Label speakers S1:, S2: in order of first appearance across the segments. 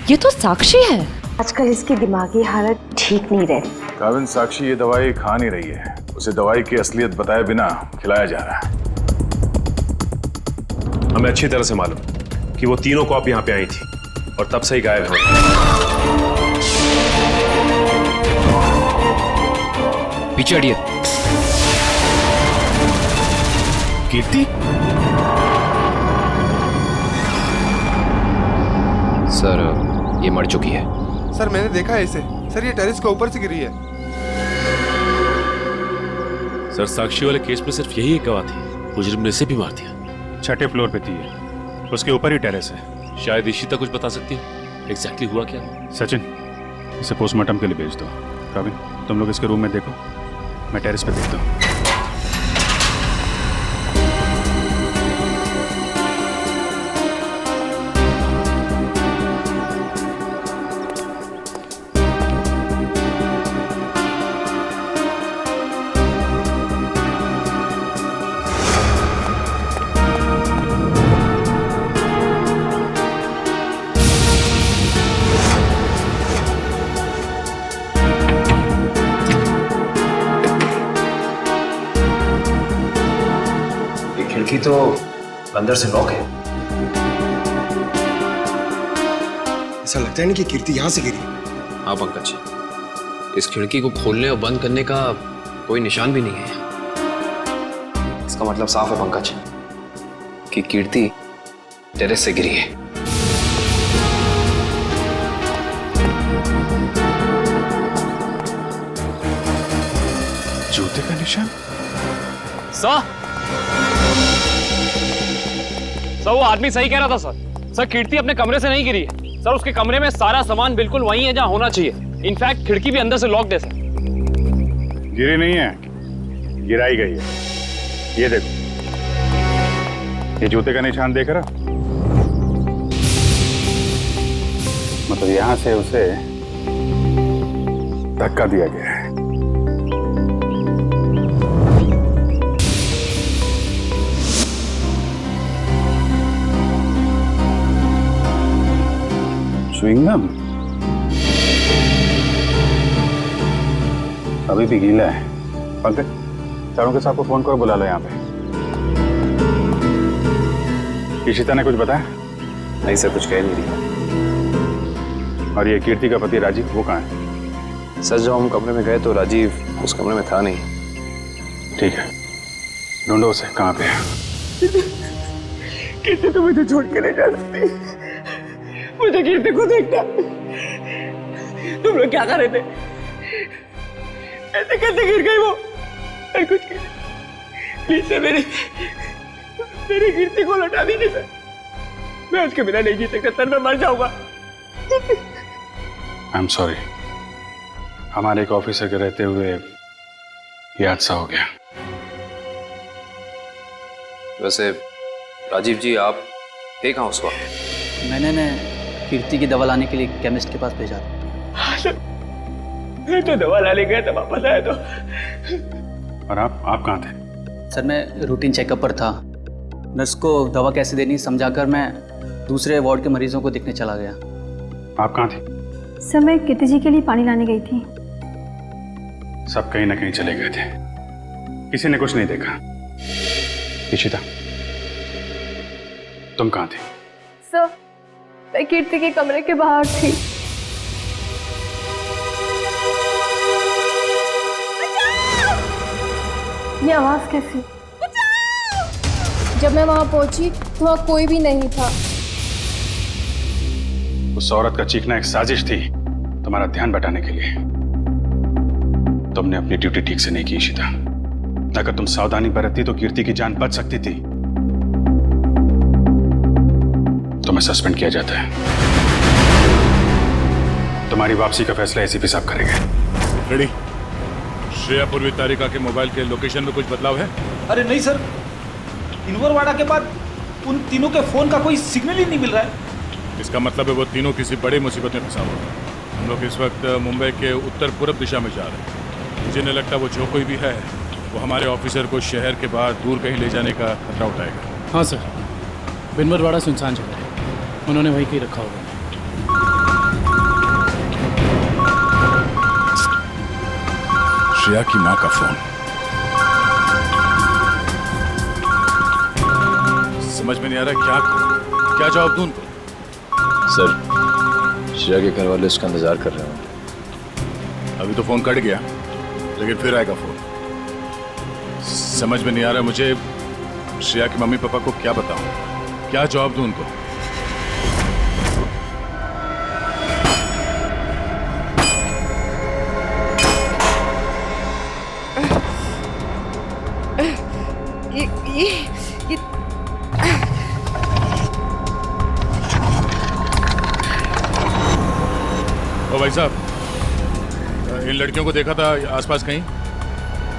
S1: ये तो साक्षी है।
S2: आजकल इसकी दिमागी हालत ठीक नहीं रहती।
S3: काविन, साक्षी ये दवाई खा नहीं रही है। उसे दवाई की असलियत बताए बिना खिलाया जा रहा है।
S4: हमें अच्छी तरह से मालूम कि वो तीनों कॉप यहाँ पे आई थी और तब से ही गायब है।
S5: पीछे हटिए।
S4: कीर्ति?
S5: सर, ये मर चुकी है।
S6: सर मैंने देखा है इसे। सर ये टेरेस के ऊपर से गिरी है।
S4: सर, साक्षी वाले केस में सिर्फ यही एक गवाह थी। मुजरिम ने इसे भी मार दिया।
S7: 6ठे फ्लोर पे थी ये। उसके ऊपर ही टेरेस है।
S4: शायद इशिता कुछ बता सकती है एग्जैक्टली हुआ क्या।
S7: सचिन, इसे पोस्टमार्टम के लिए भेज दो। काविन, तुम लोग इसके रूम में देखो, मैं टेरेस पे देखता हूँ।
S5: खिड़की तो अंदर से लॉक है।
S6: ऐसा लगता है नहीं कि कीर्ति यहाँ से गिरी।
S5: हाँ पंकज, इस खिड़की को खोलने और बंद करने का कोई निशान भी नहीं है। इसका मतलब साफ है पंकज कि कीर्ति टेरेस से गिरी है।
S7: जूते का निशान?
S8: सर, वो आदमी सही कह रहा था सर। सर, कीर्ति अपने कमरे से नहीं गिरी है सर। उसके कमरे में सारा सामान बिल्कुल वही है जहां होना चाहिए। इनफैक्ट खिड़की भी अंदर से लॉक्ड है सर।
S7: गिरी नहीं है, गिराई गई है। ये देखो, ये जूते का निशान देख रहा? मतलब यहां से उसे धक्का दिया गया है। च्युइंगम अभी भी गीला है। पंकज, चारों के साथ को फोन करो, बुला लो यहाँ पे। इशिता ने कुछ बताया?
S5: नहीं सर, कुछ कह नहीं रही।
S7: और ये कीर्ति का पति राजीव, वो कहाँ है?
S5: सर, जब हम कमरे में गए तो राजीव उस कमरे में था नहीं।
S7: ठीक है, ढूंढो उसे, कहाँ पे है?
S2: कीर्ति तो मुझे छोड़ के नहीं जा सकती। मुझे कीर्ति को देखना। तुम लोग क्या कर रहे थे? ऐसे कैसे गिर गई वो? और कुछ प्लीज सर, मेरी कीर्ति को लौटा दीजिए सर। मैं उसके बिना नहीं जी सकता सर, मैं मर जाऊंगा।
S7: आई एम सॉरी, हमारे एक ऑफिसर के रहते हुए ये हादसा हो गया।
S5: वैसे राजीव जी, आप थे कहाँ उस वक्त?
S9: मैंने कीर्ति की दवा लाने के लिए केमिस्ट के पास भेजा था।
S2: हाँ सर, मैं तो दवा लाने गया था, वापस आया तो।
S7: और आप कहाँ थे?
S9: सर, मैं रूटीन चेकअप पर था। नर्स को दवा कैसे देनी समझाकर मैं दूसरे वार्ड के मरीजों को देखने चला गया।
S7: आप कहाँ थे?
S10: सर, मैं कीर्ति जी के लिए पानी लाने गई थी।
S7: सब कहीं ना कहीं चले गए थे, किसी ने कुछ नहीं देखा। इशिता, तुम कहाँ थे?
S10: सर, मैं कीर्ति के कमरे के बाहर थी। ये आवाज कैसी? जब मैं वहां पहुंची तो वहां कोई भी नहीं था।
S7: उस औरत का चीखना एक साजिश थी, तुम्हारा ध्यान बटाने के लिए। तुमने अपनी ड्यूटी ठीक से नहीं की इशिता। अगर तुम सावधानी बरतती तो कीर्ति की जान बच सकती थी। तुम्हें सस्पेंड किया जाता है। तुम्हारी वापसी का फैसला एसीपी साहब करेंगे।
S3: रेडी? श्रेया पूर्वी तारिका के मोबाइल के लोकेशन में कुछ बदलाव है?
S11: अरे नहीं सर, इनवरवाड़ा के बाद उन तीनों के फोन का कोई सिग्नल ही नहीं मिल रहा है।
S3: इसका मतलब है वो तीनों किसी बड़ी मुसीबत में फंसा हुआ है। हम लोग इस वक्त मुंबई के उत्तर पूर्व दिशा में जा रहे हैं। मुझे नहीं लगता वो जो कोई भी है वो हमारे ऑफिसर को शहर के बाहर दूर कहीं ले जाने का खतरा उठाएगा।
S8: हाँ सर, बिनवरवाड़ा सुनसान जगह है, उन्होंने वहीं कहीं रखा होगा।
S3: श्रेया की मां का फोन। समझ में नहीं आ रहा क्या करूं, क्या जवाब दूं उनको?
S5: सर, श्रेया के घर वाले उसका इंतजार कर रहे हैं।
S3: अभी तो फोन कट गया, लेकिन फिर आएगा फोन। समझ में नहीं आ रहा मुझे श्रेया के मम्मी पापा को क्या बताऊं, क्या जवाब दूं उनको? ओ भाई साहब, इन लड़कियों को देखा था आसपास कहीं?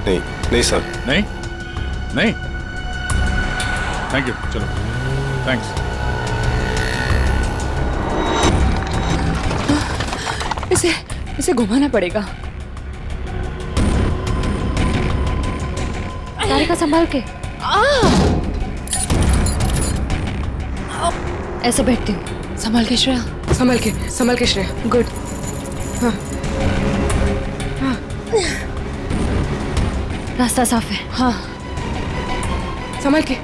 S6: नहीं नहीं सर।
S3: नहीं नहीं, थैंक यू, चलो थैंक्स।
S10: इसे घुमाना पड़ेगा। तारिका संभाल के। ऐसे बैठती हूँ। संभाल के श्रेया। संभाल के श्रेया। गुड। हाँ। हाँ। रास्ता साफ है। हाँ। संभाल के।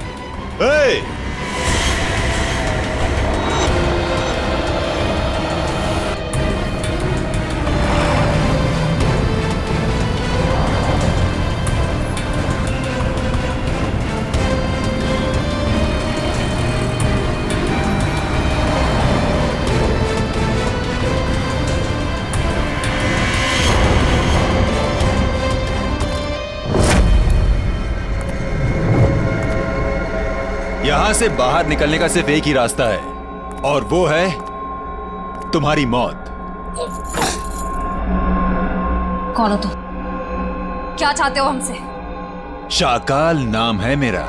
S1: यहां से बाहर निकलने का सिर्फ एक ही रास्ता है, और वो है तुम्हारी मौत।
S10: कौन हो तुम? क्या चाहते हो हमसे?
S1: शाकाल नाम है मेरा।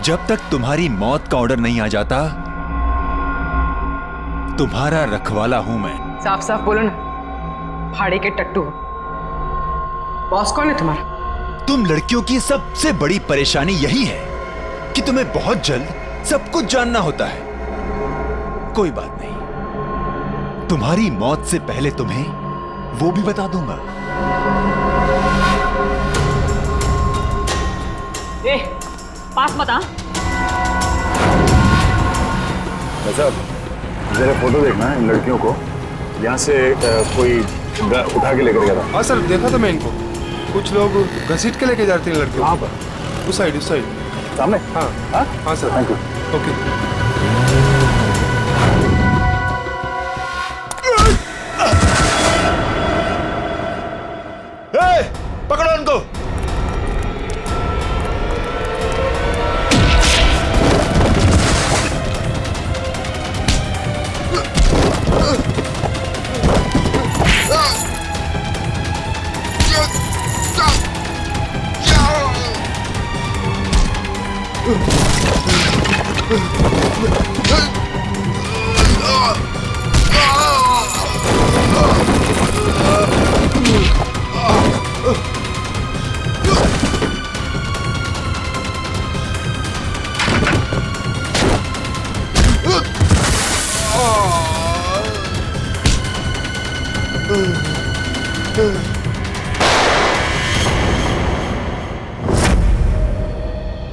S1: जब तक तुम्हारी मौत का ऑर्डर नहीं आ जाता, तुम्हारा रखवाला हूं मैं।
S12: साफ साफ बोलो ना, भाड़े के टट्टू। बॉस कौन है तुम्हारा?
S1: तुम लड़कियों की सबसे बड़ी परेशानी यही है कि तुम्हें बहुत जल्द सब कुछ जानना होता है। कोई बात नहीं, तुम्हारी मौत से पहले तुम्हें वो भी बता दूंगा।
S12: ए, पास मत आ।
S13: साहब, जरा फोटो देखना इन लड़कियों को। यहाँ से कोई उठा के लेकर गया था।
S6: हाँ सर, देखा था मैं इनको। कुछ लोग घसीट के लेके जाते हैं लड़कियों। कहाँ पर? उस साइड
S13: सामने।
S6: हाँ हाँ सर।
S13: Thank you.
S6: ओके।
S1: पकड़ो उनको।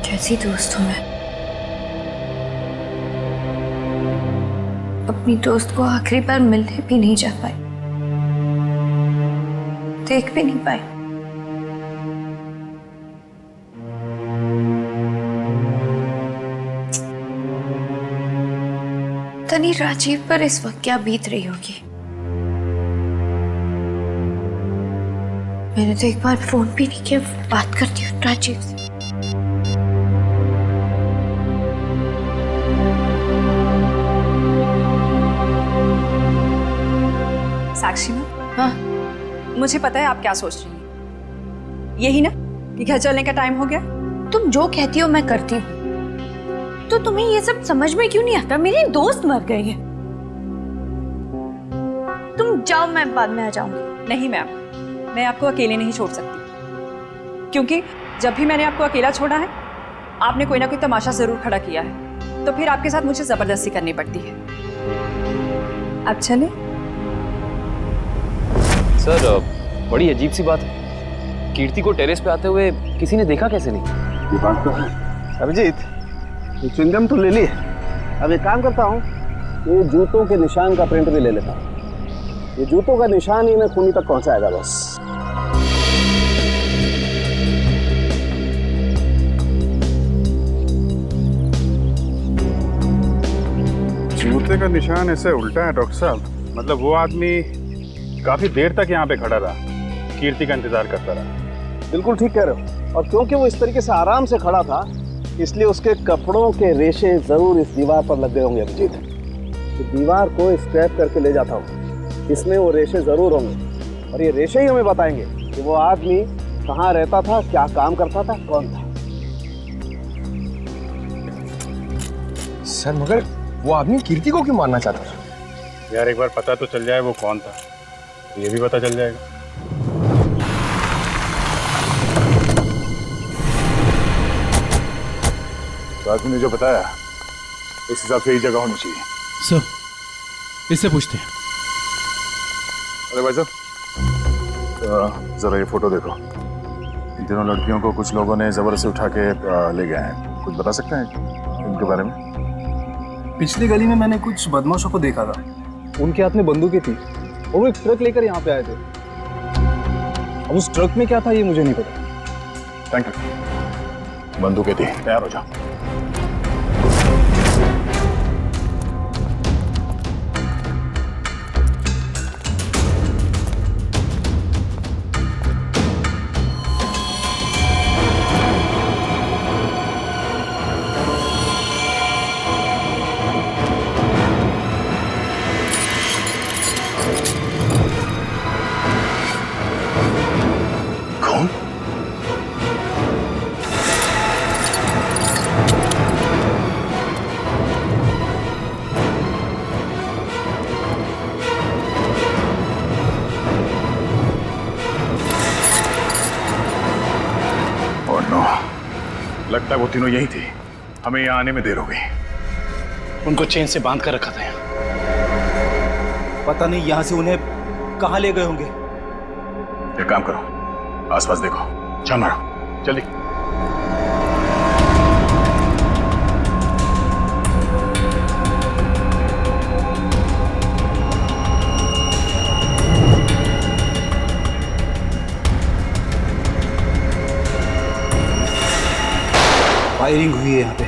S10: कैसी दोस्त हूँ मैं? अपनी दोस्त को आखिरी बार मिलने भी नहीं जा पाई, देख भी नहीं पाई। तनी राजीव पर इस वक्त क्या बीत रही होगी। मैंने तो एक बार फोन भी नहीं किया। बात करती हूँ राजीव से।
S12: साक्षी मैम। हाँ, मुझे पता है आप क्या सोच रही हैं। यही ना कि घर चलने का टाइम हो गया।
S10: तुम जो कहती हो मैं करती हूँ, तो तुम्हें ये सब समझ में क्यों नहीं आता? मेरी दोस्त मर गई है। तुम जाओ, मैं बाद में आ जाऊंगी।
S12: नहीं मैम, मैं आपको अकेले नहीं छोड़ सकती, क्योंकि जब भी मैंने आपको अकेला छोड़ा है, आपने कोई ना कोई तमाशा जरूर खड़ा किया है, तो फिर आपके साथ मुझे जबरदस्ती करनी पड़ती है। अब चले।
S5: सर,
S8: बड़ी अजीब सी बात है, कीर्ति को टेरेस पे आते हुए किसी ने देखा कैसे नहीं?
S13: ये बात तो है। अभिजीत, ये च्युइंगम तो ले ली। अब एक काम करता हूँ, ये जूतों के निशान का प्रिंट भी ले लेता हूँ। ये जूतों का निशान ही मैं खूनी तक पहुंचाएगा बस।
S7: जूते का निशान ऐसे उल्टा है डॉक्टर साहब। मतलब वो आदमी काफी देर तक यहाँ पे खड़ा रहा, कीर्ति का इंतजार करता रहा।
S13: बिल्कुल ठीक कह रहे हो। और क्योंकि वो इस तरीके से आराम से खड़ा था, इसलिए उसके कपड़ों के रेशे जरूर इस दीवार पर लग गए होंगे अभिजीत। तो दीवार को स्क्रैप करके ले जाता हूँ, इसमें वो रेशे जरूर होंगे। और ये रेशे ही हमें बताएंगे कि वो आदमी कहाँ रहता था, क्या काम करता था, कौन था।
S6: सर मगर वो आदमी कीर्ति को क्यों मारना चाहता था?
S7: यार एक बार पता तो चल जाए वो कौन था, ये भी पता चल जाएगा।
S13: तो आदमी ने जो बताया उस हिसाब से ही जगह होनी चाहिए।
S3: सर इससे पूछते हैं।
S13: अरे भाई साहब, जरा ये फोटो देखो। इन तीनों लड़कियों को कुछ लोगों ने जबरदस्ती उठा के ले गए हैं। कुछ बता सकते हैं इनके बारे में?
S9: पिछली गली में मैंने कुछ बदमाशों को देखा था, उनके हाथ में बंदूकें थी और वो एक ट्रक लेकर यहाँ पे आए थे। अब उस ट्रक में क्या था ये मुझे नहीं पता।
S13: Thank you. बंदूकें थी, तैयार हो जाओ। लगता है वो तीनों यही थे। हमें यहाँ आने में देर हो गई।
S11: उनको चेन से बांध कर रखा था यहाँ। पता नहीं यहाँ से उन्हें कहाँ ले गए होंगे।
S13: एक काम करो, आसपास देखो, छान मारो, जल्दी।
S11: फायरिंग हुई है यहाँ पे।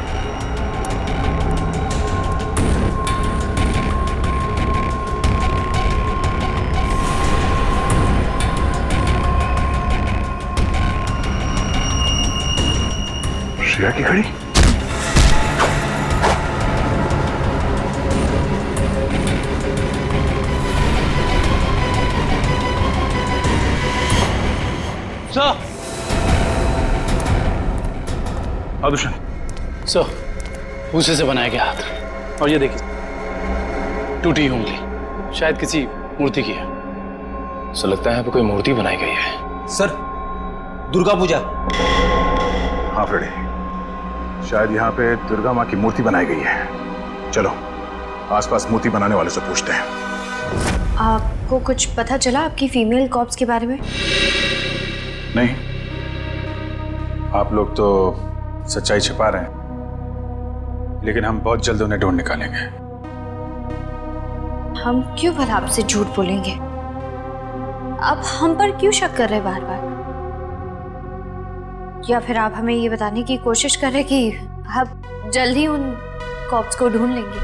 S13: श्रेया की घड़ी।
S11: सर,
S7: आदुशन,
S11: सर, भूसे से बनाया गया हाथ। और ये देखिए, टूटी उंगली, शायद किसी मूर्ति की है।
S5: सो लगता है यहाँ पे कोई मूर्ति बनाई गई है।
S11: सर, दुर्गा पूजा।
S13: हाँ फ्रेडी, शायद यहाँ पे दुर्गा माँ की मूर्ति बनाई गई है। चलो आसपास मूर्ति बनाने वाले से पूछते हैं।
S14: आपको कुछ पता चला आपकी फीमेल कॉप्स के बारे में?
S7: नहीं, आप लोग तो सच्चाई छिपा रहे हैं, लेकिन हम बहुत जल्द उन्हें ढूंढ निकालेंगे।
S14: हम क्यों भला आपसे झूठ बोलेंगे? आप हम पर क्यों शक कर रहे बार बार? या फिर आप हमें ये बताने की कोशिश कर रहे कि आप जल्द ही उन कॉप्स को ढूंढ लेंगे?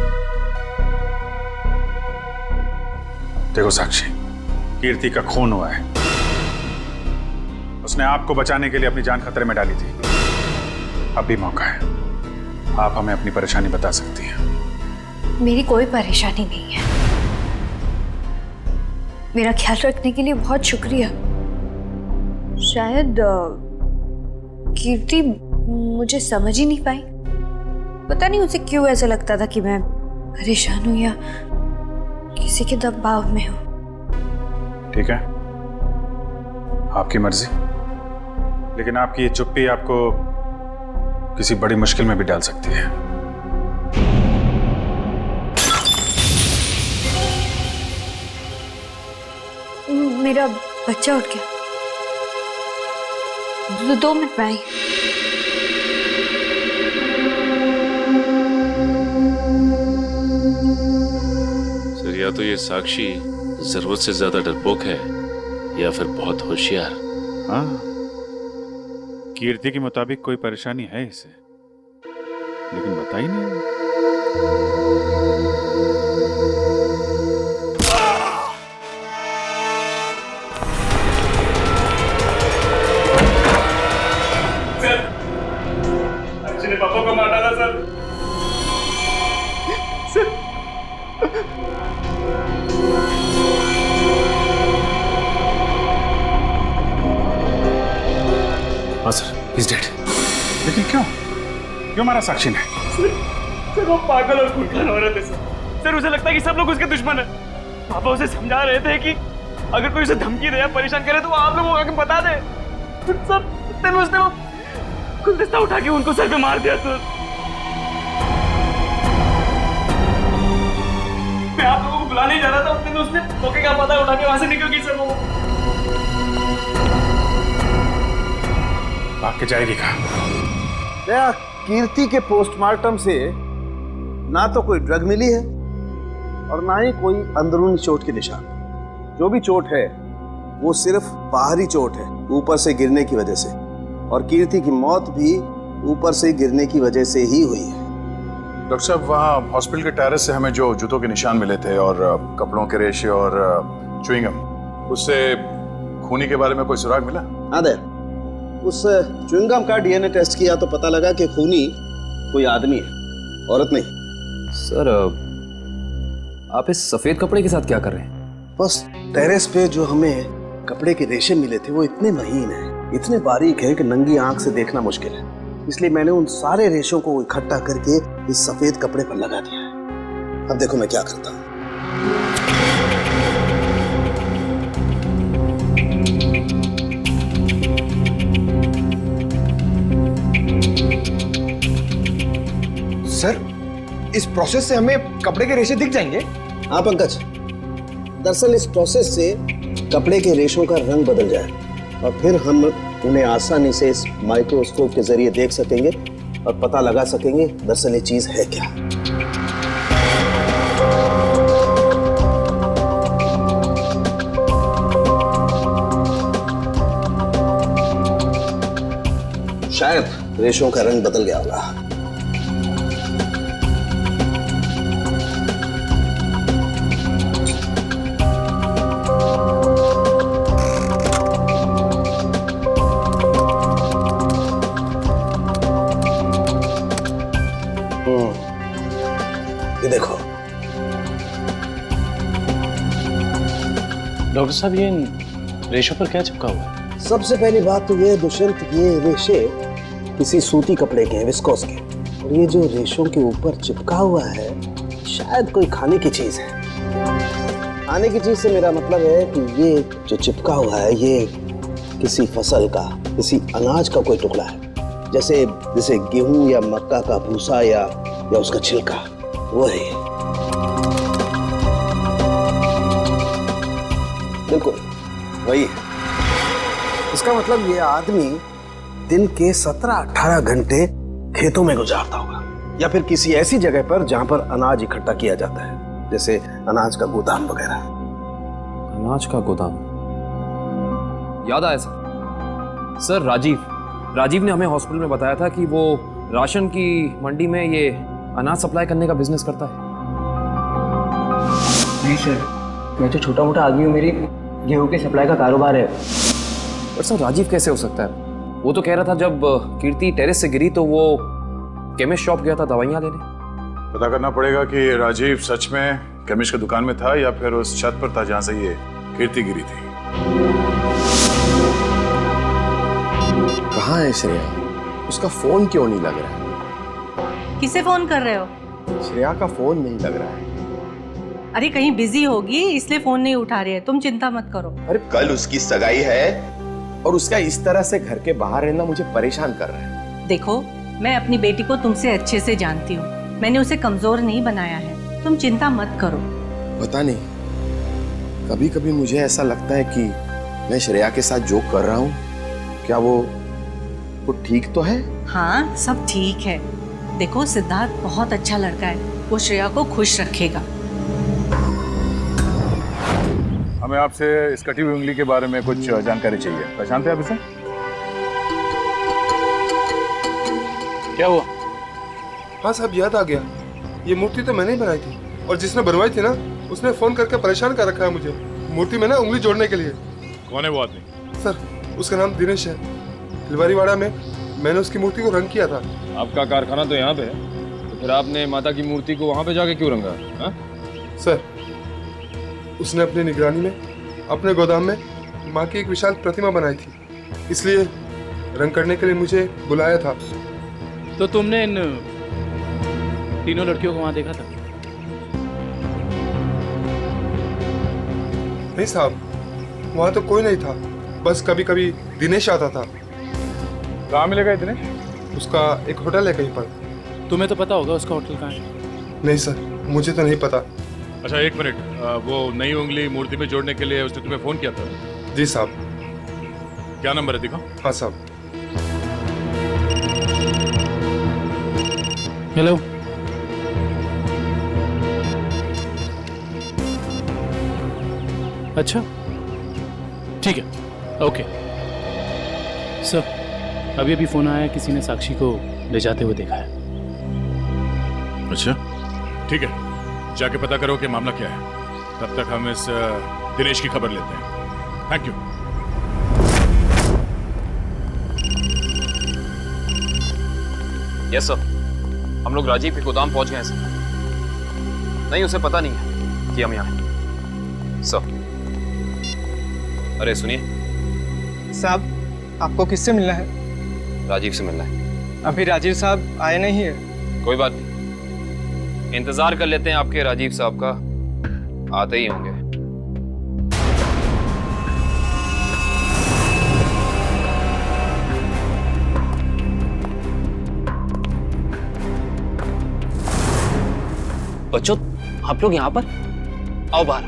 S7: देखो साक्षी, कीर्ति का खून हुआ है। उसने आपको बचाने के लिए अपनी जान खतरे में डाली थी। अब भी मौका है, आप हमें अपनी परेशानी बता सकती हैं।
S14: मेरी कोई परेशानी नहीं है। मेरा ख्याल रखने के लिए बहुत शुक्रिया। शायद कीर्ति मुझे समझ ही नहीं पाई। पता नहीं उसे क्यों ऐसा लगता था कि मैं परेशान हूं या किसी के दबाव में हूं।
S7: ठीक है, आपकी मर्जी, लेकिन आपकी ये चुप्पी आपको किसी बड़ी मुश्किल में भी डाल सकती है।
S14: मेरा बच्चा उठ गया। 2 मिनट में आई।
S15: सर, या तो ये साक्षी जरूरत से ज्यादा डरपोक है या फिर बहुत होशियार।
S7: हाँ, कीर्ति के मुताबिक कोई परेशानी है इसे, लेकिन बता ही नहीं।
S2: ने पापा को मार डाला सर।
S7: हाँ सर, he's dead। लेकिन क्यों मारा साक्षी ने?
S2: सर वो पागल और खूंखार औरत है सर। उसे लगता है कि सब लोग उसके दुश्मन हैं। पापा उसे समझा रहे थे कि अगर कोई उसे धमकी दे या परेशान करे तो वो आप लोगों को आके बता दे। सर तब उसने वो गुलदस्ता उठा के उनको सर पे मार दिया सर। मैं आप लोगों को बुलाने ही जा रहा था, उतने में उसने मौके का पता उठा के वहां से निकल गई सर। वो
S7: भाग के जाएगी कहाँ?
S13: कीर्ति के पोस्टमार्टम से ना तो कोई ड्रग मिली है और ना ही कोई अंदरूनी चोट के निशान। जो भी चोट है वो सिर्फ बाहरी चोट है, ऊपर से गिरने की वजह से, और कीर्ति की मौत भी ऊपर से गिरने की वजह से ही हुई है।
S16: डॉक्टर साहब, वहाँ हॉस्पिटल के टेरेस से हमें जो जूतों के निशान मिले थे और कपड़ों के रेशे और च्युइंगम, उससे खूनी के बारे में कोई सुराग मिला?
S13: हाँ दे, उस च्युइंगम का डीएनए टेस्ट किया तो पता लगा कि खूनी कोई आदमी है, औरत नहीं।
S5: सर, आप इस सफेद कपड़े के साथ क्या कर रहे हैं?
S13: बस टेरेस पे जो हमें कपड़े के रेशे मिले थे वो इतने महीन हैं, इतने बारीक है कि नंगी आंख से देखना मुश्किल है। इसलिए मैंने उन सारे रेशों को इकट्ठा करके इस सफेद कपड़े पर लगा दिया है। अब देखो मैं क्या करता हूँ।
S6: सर, इस प्रोसेस से हमें कपड़े के रेशे दिख जाएंगे?
S13: हाँ पंकज, दरअसल इस प्रोसेस से कपड़े के रेशों का रंग बदल जाए और फिर हम उन्हें आसानी से इस माइक्रोस्कोप के जरिए देख सकेंगे और पता लगा सकेंगे दरअसल ये चीज है क्या। शायद रेशों का रंग बदल गया होगा। ये देखो
S11: डॉक्टर साहब, ये रेशों पर क्या चिपका हुआ है?
S13: सबसे पहली बात तो ये दुष्यंत, ये रेशे किसी सूती कपड़े के हैं, विस्कोस के, और ये जो रेशों के ऊपर चिपका हुआ है शायद कोई खाने की चीज है। खाने की चीज से मेरा मतलब है कि ये जो चिपका हुआ है ये किसी फसल का, किसी अनाज का कोई टुकड़ा है, जैसे गेहूं या मक्का का भूसा या उसका छिलका, वो है। बिल्कुल वही है। इसका मतलब ये आदमी दिन के 17-18 घंटे खेतों में गुजारता होगा या फिर किसी ऐसी जगह पर जहां पर अनाज इकट्ठा किया जाता है, जैसे अनाज का गोदाम वगैरह।
S5: अनाज का गोदाम, याद आया सर, राजीव ने हमें हॉस्पिटल में बताया था कि वो राशन की मंडी में ये अनाज सप्लाई करने का बिजनेस करता है।
S2: नहीं सर, मैं तो छोटा मोटा आदमी हूँ, मेरी गेहूं के सप्लाई का कारोबार है।
S5: पर सर, राजीव कैसे हो सकता है? वो तो कह रहा था जब कीर्ति टेरेस से गिरी तो वो केमिस्ट शॉप गया था दवाइयाँ लेने।
S16: पता करना पड़ेगा कि राजीव सच में केमिस्ट की दुकान में था या फिर उस छत पर था जहां से ये कीर्ति गिरी थी।
S6: कहाँ है श्रेया? उसका फोन क्यों नहीं लग रहा है?
S17: किसे फोन कर रहे हो?
S6: श्रेया का फोन नहीं लग रहा है।
S17: अरे कहीं बिजी होगी इसलिए फोन नहीं उठा रही है, तुम चिंता मत करो।
S6: अरे कल उसकी सगाई है और उसका इस तरह से घर के बाहर रहना मुझे परेशान कर रहा है।
S17: देखो, मैं अपनी बेटी को तुमसे अच्छे से जानती हूँ, मैंने उसे कमजोर नहीं बनाया है, तुम चिंता मत करो।
S6: पता नहीं, कभी कभी मुझे ऐसा लगता है कि मैं श्रेया के साथ जो कर रहा हूँ क्या वो ठीक तो है?
S17: हाँ, सब ठीक है। देखो, सिद्धार्थ बहुत अच्छा लड़का है, वो श्रेया को खुश रखेगा।
S16: हमें आपसे इस कटी हुई उंगली के बारे में कुछ जानकारी चाहिए। पहचानते हैं आप इसे?
S11: क्या हुआ?
S18: हाँ साहब, याद आ गया। ये मूर्ति तो मैंने ही बनाई थी, और जिसने बनवाई थी ना उसने फोन करके परेशान कर रखा है मुझे मूर्ति में ना उंगली जोड़ने के लिए।
S3: कौन है वो आदमी?
S18: सर, उसका नाम दिनेश है। फुलवारीवाड़ा में मैंने उसकी मूर्ति को रंग किया था।
S8: आपका कारखाना तो यहाँ पे है, तो फिर आपने माता की मूर्ति को वहाँ पे जाके क्यों रंगा? हाँ?
S18: सर, उसने अपनी निगरानी में अपने गोदाम में माँ की एक विशाल प्रतिमा बनाई थी, इसलिए रंग करने के लिए मुझे बुलाया था।
S11: तो तुमने इन तीनों लड़कियों को वहाँ देखा था?
S18: नहीं साहब, वहाँ तो कोई नहीं था, बस कभी कभी दिनेश आता था।
S16: कहाँ मिलेगा दिनेश?
S18: उसका एक होटल है कहीं पर।
S11: तुम्हें तो पता होगा उसका होटल कहाँ है?
S18: नहीं सर, मुझे तो नहीं पता।
S3: अच्छा एक मिनट, वो नई उंगली मूर्ति में जोड़ने के लिए उसने तुम्हें फोन किया था?
S18: जी साहब।
S3: क्या नंबर है, दिखाओ।
S18: हाँ साहब।
S11: हेलो, अच्छा ठीक है, ओके सर। अभी अभी फोन आया, किसी ने साक्षी को ले जाते हुए देखा है।
S3: अच्छा ठीक है, जाके पता करो कि मामला क्या है। तब तक हम इस दिनेश की खबर लेते हैं। Thank you.
S5: यस सर, हम लोग राजीव के गोदाम पहुंच गए हैं सर। नहीं, उसे पता नहीं है कि हम यहाँ हैं सर। अरे सुनिए
S19: साहब, आपको किससे मिलना है?
S5: राजीव से मिलना है।
S19: अभी राजीव साहब आए नहीं है।
S5: कोई बात नहीं, इंतजार कर लेते हैं आपके राजीव साहब का, आते ही होंगे।
S8: बच्चों, आप लोग यहाँ पर आओ बाहर।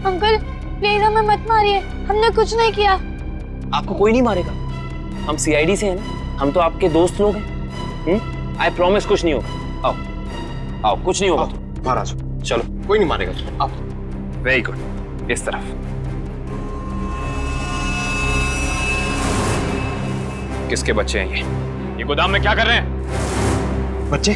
S14: अंकल प्लीज हमें मत मारिए, हमने कुछ नहीं किया।
S8: आपको कोई नहीं मारेगा, हम सीआईडी से हैं ना, हम तो आपके दोस्त लोग हैं। आई प्रॉमिस कुछ नहीं होगा। आओ आओ, कुछ नहीं होगा।
S5: बाहर आ जाओ, चलो, कोई नहीं मारेगा। आओ, वेरी गुड, इस तरफ। किसके बच्चे हैं ये गोदाम में क्या कर रहे हैं?
S19: बच्चे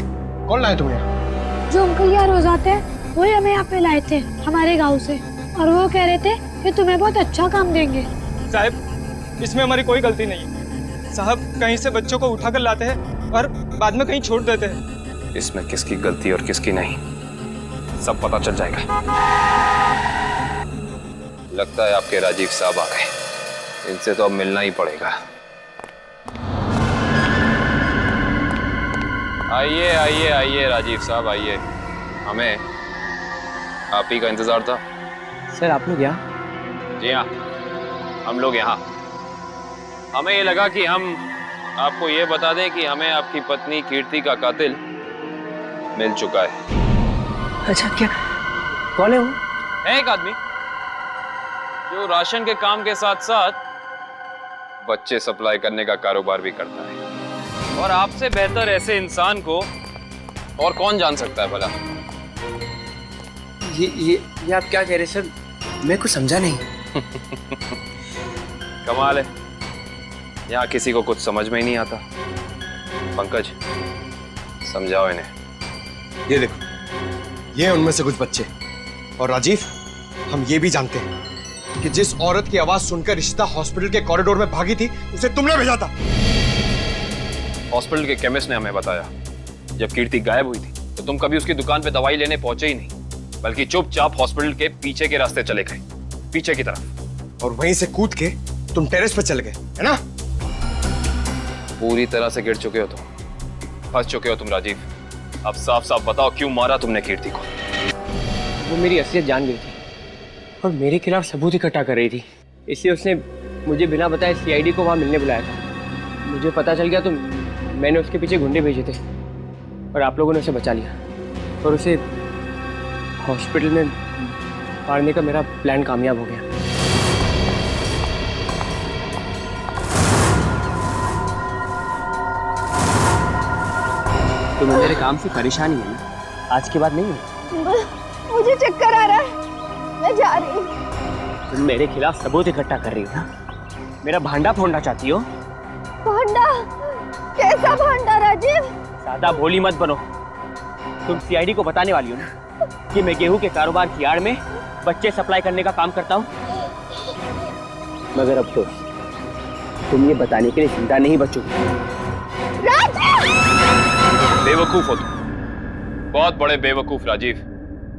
S19: कौन लाए तुम्हें यहाँ?
S14: जो अंकल यहाँ रोज आते हैं वही हमें यहाँ पे लाए थे हमारे गांव से, और वो कह रहे थे कि तुम्हें बहुत अच्छा काम देंगे।
S19: साहब, इसमें हमारी कोई गलती नहीं है। साहब, कहीं से बच्चों को उठा कर लाते हैं और बाद में कहीं छोड़ देते हैं।
S5: इसमें किसकी गलती और किसकी नहीं, सब पता चल जाएगा। लगता है आपके राजीव साहब आ गए, इनसे तो अब मिलना ही पड़ेगा। आइए आइए आइए राजीव साहब, आइए। हमें आप ही का इंतजार था।
S19: सर, आप लोग यहाँ?
S5: जी हाँ, हम लोग यहाँ। हमें ये लगा कि हम आपको ये बता दें कि हमें आपकी पत्नी कीर्ति का कातिल मिल चुका है।
S19: अच्छा, क्या कौन है वो?
S5: है एक आदमी जो राशन के काम के साथ साथ बच्चे सप्लाई करने का कारोबार भी करता है, और आपसे बेहतर ऐसे इंसान को और कौन जान सकता है भला?
S19: ये आप क्या कह रहे हैं सर? मैं कुछ समझा नहीं।
S5: कमाल है, यहाँ किसी को कुछ समझ में ही नहीं आता। पंकज, समझाओ इन्हें।
S20: ये देखो, ये हैं उनमें से कुछ बच्चे। और राजीव, हम ये भी जानते हैं कि जिस औरत की आवाज सुनकर रिश्ता हॉस्पिटल के कॉरिडोर में भागी थी, उसे तुमने भेजा था।
S5: हॉस्पिटल के केमिस्ट ने हमें बताया, जब कीर्ति गायब हुई थी तो तुम कभी उसकी दुकान पे दवाई लेने पहुंचे ही नहीं, बल्कि चुपचाप हॉस्पिटल के पीछे के रास्ते चले गए, पीछे की तरफ।
S20: और वहीं से कूद के तुम टेरेस पर चले गए, है ना?
S5: पूरी तरह से गिर चुके हो तुम, फंस चुके हो तुम राजीव। अब साफ साफ बताओ, क्यों मारा तुमने कीर्ति को?
S19: वो मेरी असलियत जान गई थी और मेरे खिलाफ सबूत इकट्ठा कर रही थी, इसलिए उसने मुझे बिना बताए सीआईडी को वहाँ मिलने बुलाया था। मुझे पता चल गया तो मैंने उसके पीछे गुंडे भेजे थे और आप लोगों ने उसे बचा लिया, और उसे हॉस्पिटल में मारने का मेरा प्लान कामयाब हो गया। तुम्हें मेरे काम से परेशानी है ना? आज के बाद नहीं है?
S14: मुझे चक्कर आ रहा है, मैं जा रही हूँ।
S19: तुम मेरे खिलाफ सबूत इकट्ठा कर रही हो ना? मेरा भांडा फोड़ना चाहती हो?
S14: भांडा? कैसा भांडा राजीव?
S19: ज्यादा भोली मत बनो। तुम सीआईडी को बताने वाली हो ना कि मैं गेहूं के कारोबार की आड़ में बच्चे सप्लाई करने का काम करता हूँ? मगर अब तो तुम ये बताने के लिए जिंदा नहीं बचोगे।
S5: बेवकूफ हो तुम, बहुत बड़े बेवकूफ राजीव।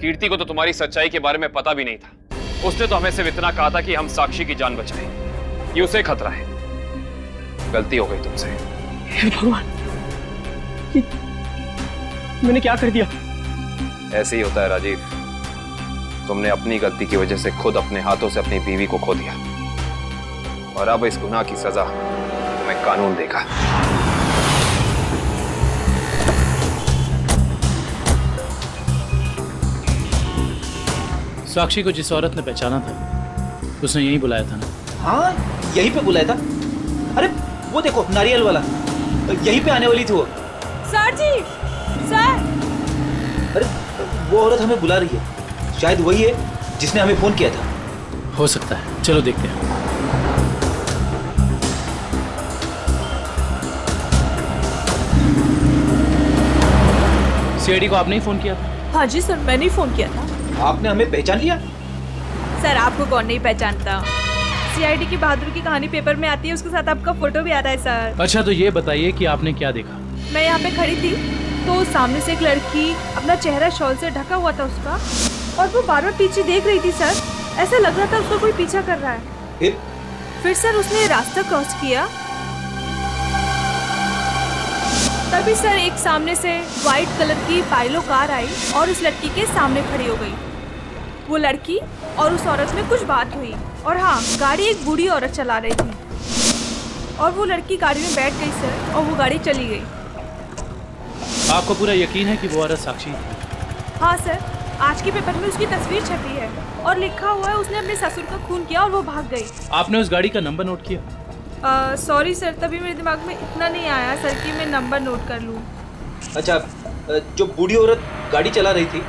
S5: कीर्ति को तो तुम्हारी सच्चाई के बारे में पता भी नहीं था। उसने तो हमें सिर्फ इतना कहा था कि हम साक्षी की जान बचाएं। ये उसे खतरा है। गलती हो गई तुमसे।
S19: हे भगवान, मैंने क्या कर दिया?
S5: ऐसे ही होता है राजीव। तुमने अपनी गलती की वजह से खुद अपने हाथों से अपनी बीवी को खो दिया, और अब इस गुनाह की सजा तुम्हें कानून देगा।
S11: साक्षी को जिस औरत ने पहचाना था उसने यहीं बुलाया था ना?
S21: हाँ, यहीं पे बुलाया था। अरे वो देखो, नारियल वाला, यहीं पे आने वाली थी वो।
S12: सर जी, सर।
S21: अरे वो औरत हमें बुला रही है, शायद वही है जिसने हमें फोन किया था।
S11: हो सकता है, चलो देखते हैं। सीआईडी को आपने ही फोन किया था?
S22: हाँ जी सर, मैंने ही फोन किया था।
S21: आपने हमें पहचान लिया?
S22: सर आपको कौन नहीं पहचानता? सीआईडी की बहादुर की कहानी पेपर में आती है, उसके साथ आपका फोटो भी आता है सर।
S11: अच्छा, तो ये बताइए कि आपने क्या देखा?
S22: मैं यहाँ पे खड़ी थी तो सामने से एक लड़की, अपना चेहरा शॉल से ढका हुआ था उसका, और वो बार बार पीछे देख रही थी सर। ऐसा लग रहा था उसको कोई पीछा कर रहा है। फिर सर उसने रास्ता क्रॉस किया, तभी सर एक सामने से व्हाइट कलर की पाइलो कार आई और उस लड़की के सामने खड़ी हो गई। वो लड़की और उस औरत में कुछ बात हुई, और हाँ, गाड़ी एक बूढ़ी औरत चला रही थी, और वो लड़की गाड़ी में बैठ गई सर, और वो गाड़ी चली गई।
S11: आपको पूरा यकीन है कि वो औरत साक्षी?
S22: हाँ सर, आज के पेपर में उसकी तस्वीर छपी है और लिखा हुआ है उसने अपने ससुर का खून किया और वो भाग गई।
S11: आपने उस गाड़ी का नंबर नोट किया?
S22: सॉरी सर, तभी मेरे दिमाग में इतना नहीं आया सर कि मैं नंबर नोट कर लूँ।
S21: अच्छा, जो बूढ़ी औरत गाड़ी चला रही थी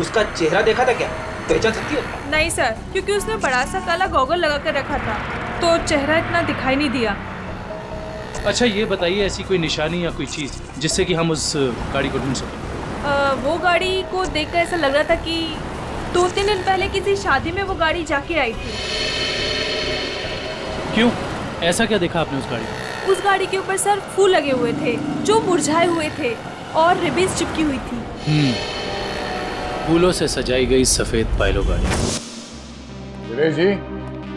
S21: उसका चेहरा देखा था क्या? पहचान सकती है?
S22: नहीं सर, क्योंकि उसने बड़ा सा काला गॉगल लगा कर रखा था, तो चेहरा इतना दिखाई नहीं दिया।
S11: अच्छा, ये बताइए ऐसी कोई निशानी या कोई चीज़ जिससे कि हम उस गाड़ी को ढूंढ सकें?
S22: वो गाड़ी को देखकर ऐसा लग रहा था कि 2-3 दिन पहले किसी शादी में वो गाड़ी जाके आई थी।
S11: क्यों? ऐसा क्या देखा आपने उस गाड़ी में?
S22: उस गाड़ी के ऊपर सर फूल लगे हुए थे जो मुरझाए हुए थे, और रिबन्स चिपकी हुई थी।
S11: फूलों से सजाई गई सफेद पाइलो गाड़ी।
S16: सुरेश जी,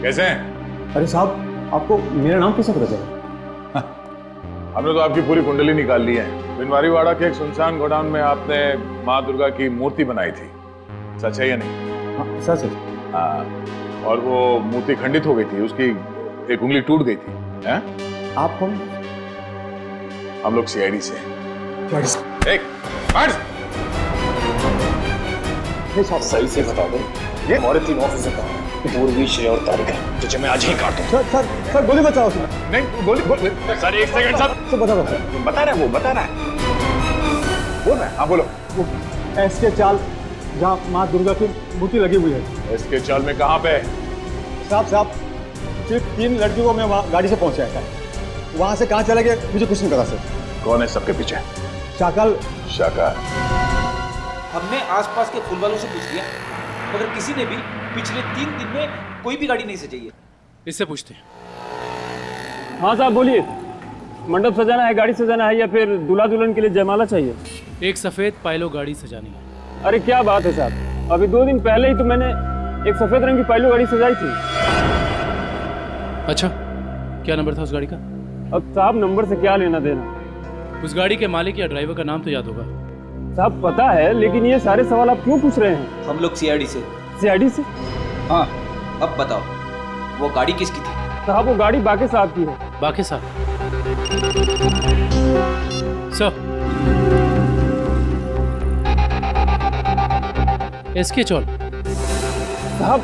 S16: कैसे हैं?
S9: अरे साहब, आपको मेरा नाम कैसे पता चला?
S16: हमने तो आपकी पूरी कुंडली निकाल ली है। बिनवारीवाड़ा के एक सुनसान गोडाउन में आपने माँ दुर्गा की मूर्ति बनाई थी, सच है या नहीं?
S9: हाँ, सच है।
S16: हाँ, और वो मूर्ति खंडित हो गई थी, उसकी एक उंगली टूट गई थी। हैं?
S9: आप कौन?
S16: हम लोग सीआईडी से।
S9: सही से बता दो, ये हमारे 3 ऑफिसर का पूर्वी, श्रेय और तारिका, तुझे मैं आज ही काटूं। सर गोली बचाओ।
S16: नहीं, गोली
S5: सर, एक सेकंड सर।
S9: बता दो।
S16: बता रहा है, वो बता रहा है। बोल रहा है, हाँ बोलो।
S9: वो एसके चाल जहाँ माँ दुर्गा की मूर्ति लगी हुई है।
S16: एसके चाल में कहाँ पे?
S9: साहब, सिर्फ 3 लड़कियों को मैं वहाँ गाड़ी से पहुँचाया था। वहाँ से कहाँ चला गया मुझे कुछ नहीं पता सर।
S16: कौन है सबके पीछे?
S9: शाकाल।
S21: हमने आसपास के फूल वालों से पूछ लिया, मगर किसी ने भी पिछले 3 दिन में कोई भी गाड़ी नहीं सजाई है।
S11: इससे पूछते हैं।
S8: हाँ साहब बोलिए, मंडप सजाना है, गाड़ी सजाना है, या फिर दूल्हा दुल्हन के लिए जयमाला चाहिए?
S11: एक सफेद पाइलो गाड़ी सजानी है।
S8: अरे क्या बात है साहब, अभी 2 दिन पहले ही तो मैंने एक सफेद रंग की पाइलो गाड़ी सजाई थी।
S11: अच्छा, क्या नंबर था उस गाड़ी का?
S8: अब साहब नंबर से क्या लेना देना?
S11: उस गाड़ी के मालिक या ड्राइवर का नाम तो याद होगा?
S8: साहब पता है, लेकिन ये सारे सवाल आप क्यों पूछ रहे हैं?
S21: हम लोग सीआईडी से।
S8: सीआईडी से?
S21: हाँ, अब बताओ वो गाड़ी किसकी थी?
S8: साहब वो गाड़ी बाके साहब की है।
S11: बाके साहब? सर, एसके चौल?
S8: साहब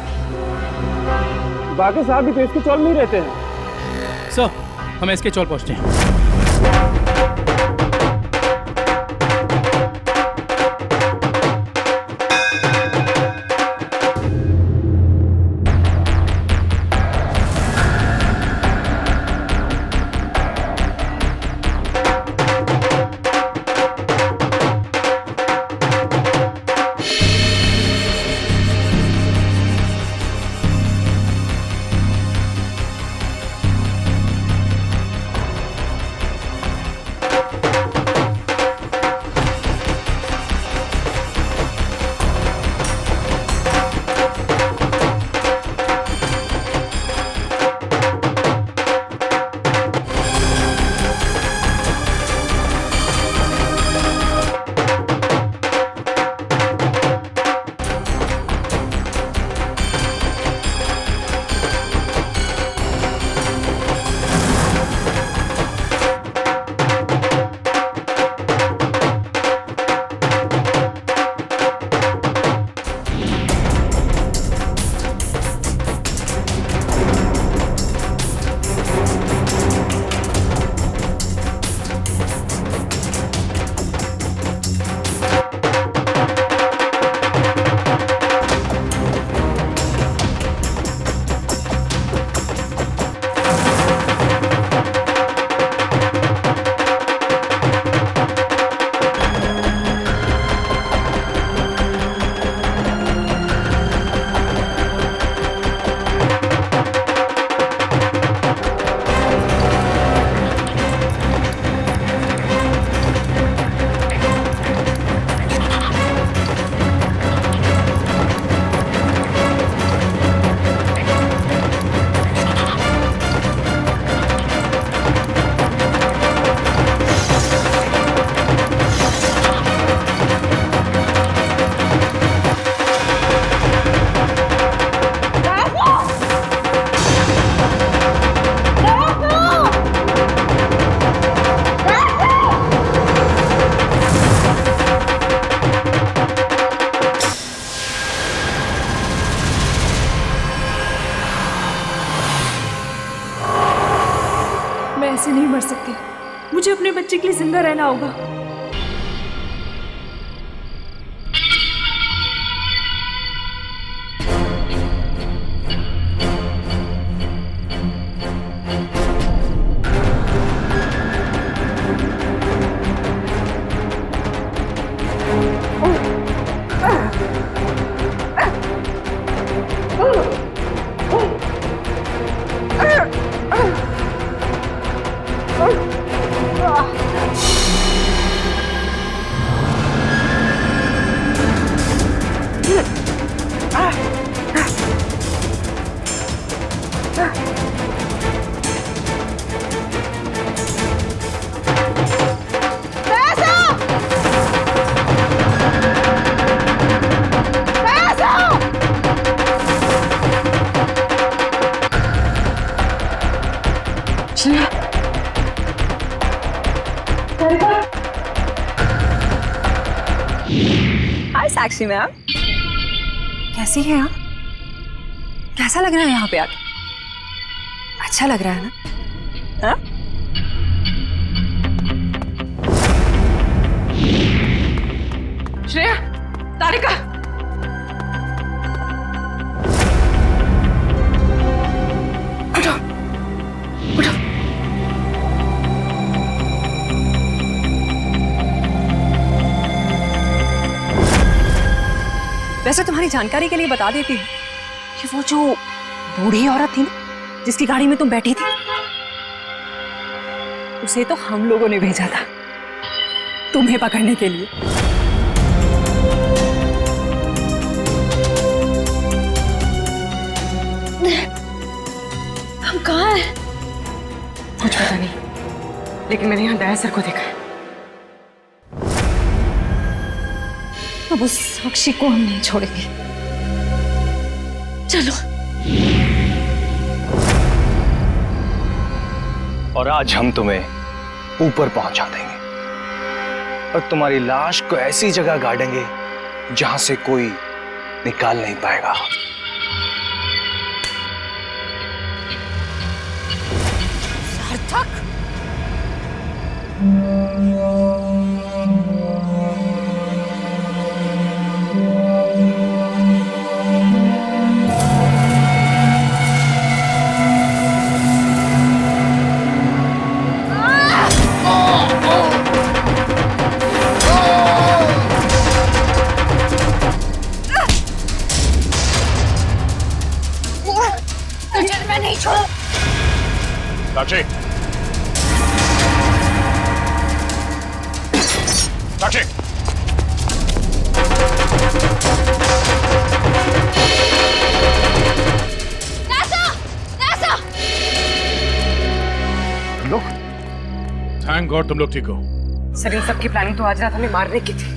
S8: बाके साहब भी तो इसके चौल में ही रहते हैं।
S11: सर, हम एसके चौल पहुंचते हैं।
S22: मर सकती, मुझे अपने बच्चे के लिए जिंदा रहना होगा।
S12: हाय साक्षी मैम, कैसी हैं आप? कैसा लग रहा है यहाँ पे आके? अच्छा लग रहा है ना? हाँ? श्रेया, तारिका, उठो, उठो। वैसे तुम्हारी जानकारी के लिए बता देती हूँ कि वो जो बूढ़ी औरत थी ना, जिसकी गाड़ी में तुम बैठी थी, उसे तो हम लोगों ने भेजा था तुम्हें पकड़ने के लिए।
S10: हम कहाँ हैं?
S12: कुछ पता नहीं, लेकिन मैंने यहाँ दया सर को देखा है। अब उस साक्षी को हम नहीं छोड़ेंगे। चलो।
S20: और आज हम तुम्हें ऊपर पहुंचा देंगे और तुम्हारी लाश को ऐसी जगह गाड़ेंगे जहां से कोई निकाल नहीं पाएगा।
S12: सार्थक,
S14: मैं नहीं छोड़ा।
S16: साक्षी, साक्षी,
S3: तुम लोग? थैंक गॉड तुम लोग ठीक हो।
S12: सर, इन सबकी प्लानिंग तो आज रात हमें मारने की थी।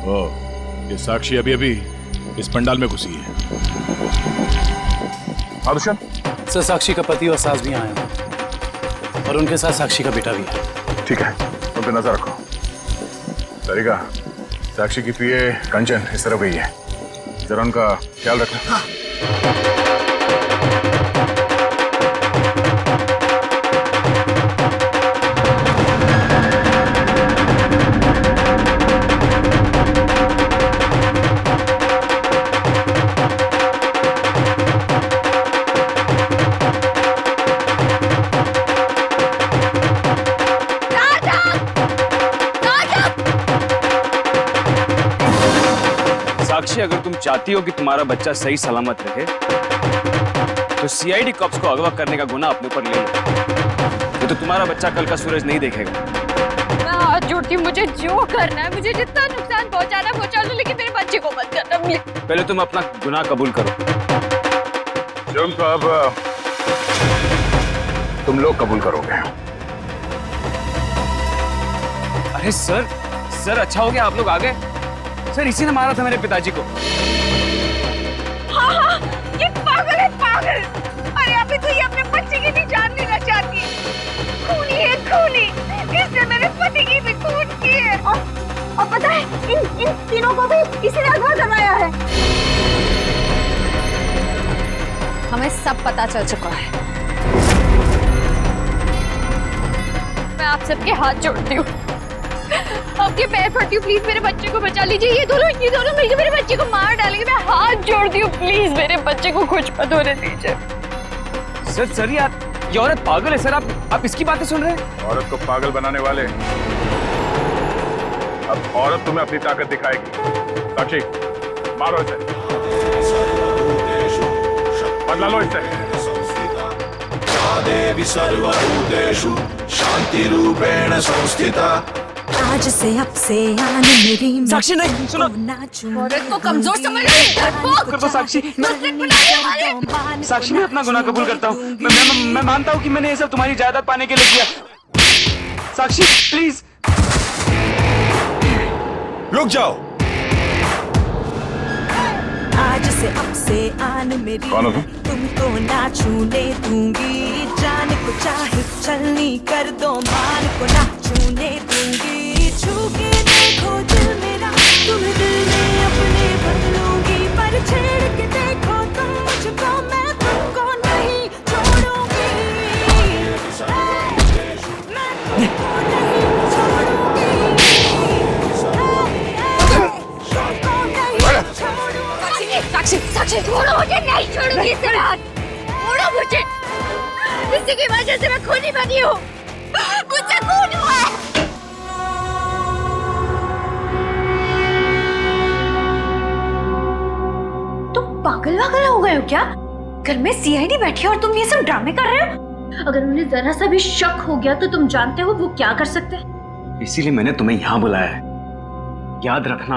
S3: ओह, ये साक्षी अभी अभी इस पंडाल में घुसी है।
S16: आदर्शन?
S11: सर, साक्षी का पति और सास भी आए हैं और उनके साथ साक्षी का बेटा भी है।
S16: ठीक है, उन पे नजर रखो। तारिका, साक्षी की पीए कंचन इस तरफ गई है, जरा उनका ख्याल रखना। हाँ।
S8: साक्षी, अगर तुम चाहती हो कि तुम्हारा बच्चा सही सलामत रहे तो सीआईडी कॉप्स को अगवा करने का गुनाह अपने ऊपर ले लो, तो तुम्हारा बच्चा कल का सूरज नहीं देखेगा।
S14: मैं हाथ जोड़ती हूँ, मुझे जो करना है, मुझे जितना नुकसान पहुंचाना पहुंचा लो, लेकिन मेरे बच्चे को मत करना प्लीज।
S8: पहले तुम अपना गुनाह कबूल करो।
S16: जुर्म तो अब तुम लोग कबूल करोगे।
S8: अरे सर, अच्छा हो गया आप लोग आ गए। सर, इसी ने मारा था मेरे पिताजी को।
S14: हाँ, ये पागल है, पागल। अरे अभी तो ये अपने बच्चे की भी जान लेना चाहती है। खूनी है, खूनी। इसने मेरे पति की भी खून की है। और पता है, इन तीनों को भी इसी ने अगवा करवाया है।
S12: हमें सब पता चल चुका है।
S1: मैं आप सबके हाथ जोड़ती हूँ, आपके पैर पड़ती हूँ, प्लीज मेरे बच्चे को बचा लीजिए। ये दोनों मिलकर मेरे बच्चे को मार डालेंगे। मैं हाथ जोड़ती हूँ, प्लीज मेरे बच्चे को कुछ मत होने दीजिए।
S8: सर ये औरत पागल है सर। आप इसकी बातें सुन रहे हैं?
S16: औरत को पागल बनाने वाले अब औरत तुम्हें अपनी ताकत दिखाएगी। साक्षी, मारो इसे, बदला लो इससे।
S4: देवी सर्वभूतेषु शांति रूपेण संस्थिता।
S23: आज से अब से आने मेरी
S8: साक्षी नहीं सुनो।
S1: औरत को कमजोर समझ रही
S8: कर दो साक्षी। साक्षी मैं अपना गुनाह कबूल करता हूँ। मैं मानता हूँ कि मैंने ये सब तुम्हारी जायदाद पाने के लिए किया। साक्षी प्लीज
S4: रुक जाओ।
S23: आज से अब से आन मेरी
S16: कौन हो तुम?
S23: तुमको ना छूने दूंगी। जान को चाहे चलनी कर दो, मान को ना छूने दूंगी। छू के देखो दिल मेरा, तुम्हें दिल में अपने बदलूंगी। पर छेड़ के देखो तुम मुझको, मैं तुमको नहीं छोड़ूंगी। मैं तुमको नहीं छोड़ूंगी।
S1: साक्षी छोड़ो मुझे, नहीं छोड़ूंगी इसे रात। छोड़ो मुझे, इसी की वजह से मैं खूनी बनी हूँ। मुझसे खून हुआ है।
S14: तुम पागल हो गए हो क्या? घर में सीआईडी बैठी है और तुम ये सब ड्रामे कर रहे हो? अगर उन्हें जरा सा भी शक हो गया तो तुम जानते हो वो क्या कर सकते हैं।
S8: इसीलिए मैंने तुम्हें यहाँ बुलाया है। याद रखना,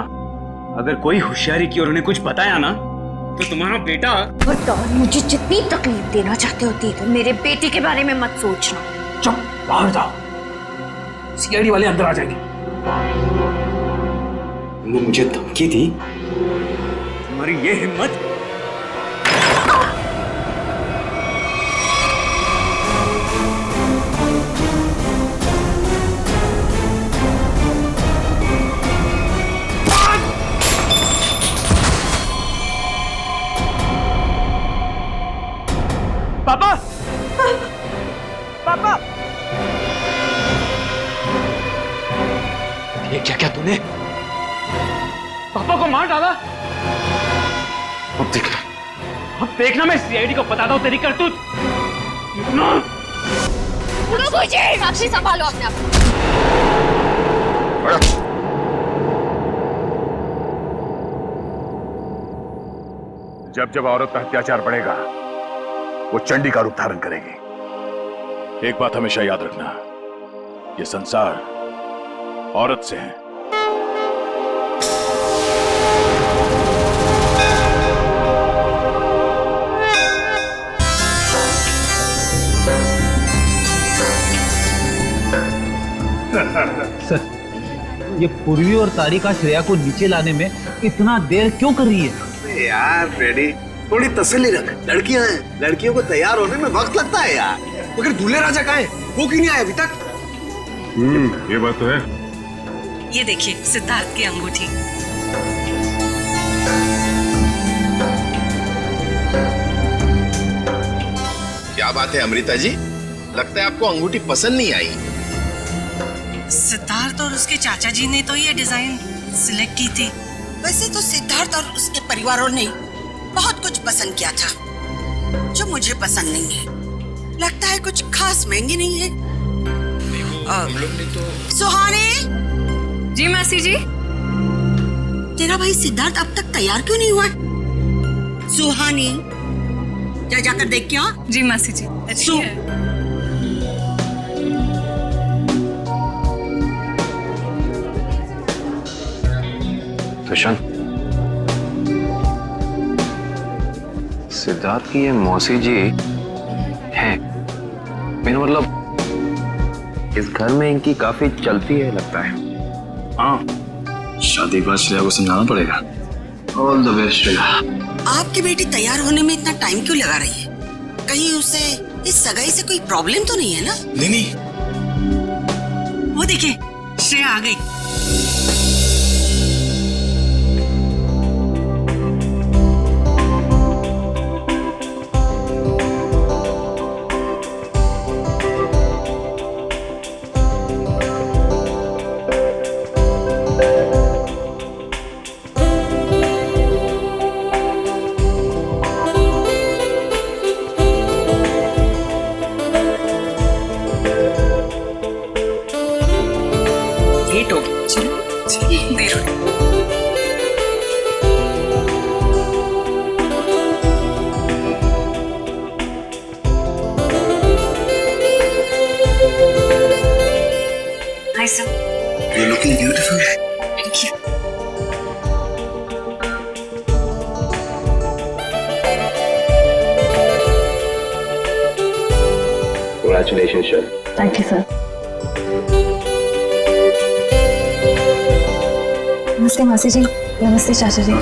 S8: अगर कोई होशियारी की और उन्हें कुछ बताया ना तो तुम्हारा बेटा।
S14: और मुझे जितनी तकलीफ देना चाहते हो दे दो, मेरे बेटे के बारे में मत सोचना।
S11: चुप, बाहर जाओ, सीआईडी वाले अंदर आ जाएंगे।
S8: तुमने मुझे धमकी दी? तुम्हारी ये हिम्मत?
S2: पापा! पापा!
S8: ये क्या तूने?
S2: पापा को मार डाला?
S8: अब देखना,
S2: अब देखना मैं सीआईडी को बताता हूँ तेरी करतूत।
S1: मुझे साक्षी संभालो अपने आप।
S16: जब जब औरत का अत्याचार बढ़ेगा वो चंडी का रूप धारण करेगी। एक बात हमेशा याद रखना, ये संसार औरत से है।
S24: सर, ये पूर्वी और तारिका श्रेया को नीचे लाने में इतना देर क्यों कर रही है?
S13: यार रेडी, थोड़ी तसल्ली रख। लड़कियां हैं, लड़कियों को तैयार होने में वक्त लगता है यार। मगर दूल्हे राजा कहाँ है? वो क्यों नहीं आया अभी तक?
S16: ये बात तो है।
S23: ये देखिए सिद्धार्थ की अंगूठी।
S6: क्या बात है अमृता जी, लगता है आपको अंगूठी पसंद नहीं आई।
S23: सिद्धार्थ और उसके चाचा जी ने तो ये डिजाइन सिलेक्ट की थी।
S25: वैसे तो सिद्धार्थ और उसके परिवारों ने बहुत कुछ पसंद किया था जो मुझे पसंद नहीं है। लगता है कुछ खास महंगी नहीं है। हम लोग ने तो। सुहानी
S12: जी मासी जी।
S25: तेरा भाई सिद्धार्थ अब तक तैयार क्यों नहीं हुआ? सुहानी जा जाकर देख क्या।
S12: जी मासी जी।
S5: दुष्यंत, सिद्धार्थ की ये मौसी जी हैं। मेरा मतलब इस घर में इनकी काफी चलती है लगता है।
S20: हाँ, शादी के बाद श्रेया को समझाना पड़ेगा। All the best Shreya.
S25: आपकी बेटी तैयार होने में इतना टाइम क्यों लगा रही है? कहीं उसे इस सगाई से कोई प्रॉब्लम तो नहीं है ना?
S20: नहीं।
S25: वो देखिए श्रेया आ गई। जरूर। Thank you.
S5: Congratulations, sir.
S7: Thank you sir. नमस्ते मासी जी। नमस्ते चाचा जी।